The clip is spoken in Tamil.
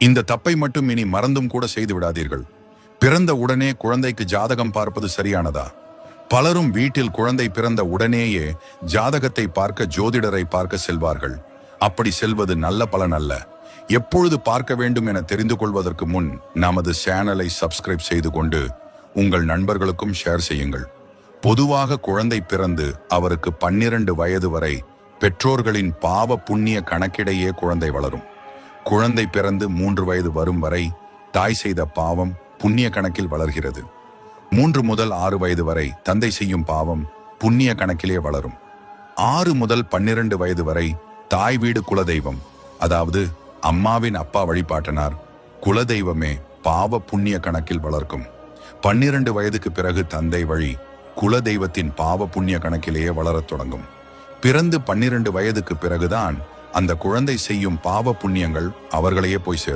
இந்த தப்பை மட்டும் இனி மறந்தும் கூட செய்து விடாதீர்கள். பிறந்த உடனே குழந்தைக்கு ஜாதகம் பார்ப்பது சரியானதா? பலரும் வீட்டில் குழந்தை பிறந்த உடனேயே ஜாதகத்தை பார்க்க ஜோதிடரை பார்க்க செல்வார்கள். அப்படி செல்வது நல்ல பலன் அல்ல. எப்பொழுது பார்க்க வேண்டும் என தெரிந்து கொள்வதற்கு முன் நமது சேனலை சப்ஸ்கிரைப் செய்து கொண்டு உங்கள் நண்பர்களுக்கும் ஷேர் செய்யுங்கள். பொதுவாக குழந்தை பிறந்து அவருக்கு 12 வயது வரை பெற்றோர்களின் பாவ புண்ணிய கணக்கிடையே குழந்தை வளரும். குழந்தை பிறந்து 3 வயது வரும் வரை தாய் செய்த பாவம் புண்ணிய கணக்கில் வளர்கிறது. 3 முதல் 6 வயது வரை தந்தை செய்யும் பாவம் புண்ணிய கணக்கிலே வளரும். 6 முதல் 12 வயது வரை தாய் வீடு குலதெய்வம், அதாவது அம்மாவின் அப்பா வழிபாட்டனார் குலதெய்வமே பாவ புண்ணிய கணக்கில் வளர்க்கும். 12 வயதுக்கு பிறகு தந்தை வழி குலதெய்வத்தின் பாவ புண்ணிய கணக்கிலேயே வளரத் தொடங்கும். பிறந்து 12 வயதுக்கு பிறகுதான் அந்த குழந்தை செய்யும் பாவ புண்ணியங்கள் அவர்களையே போய் சேரும்.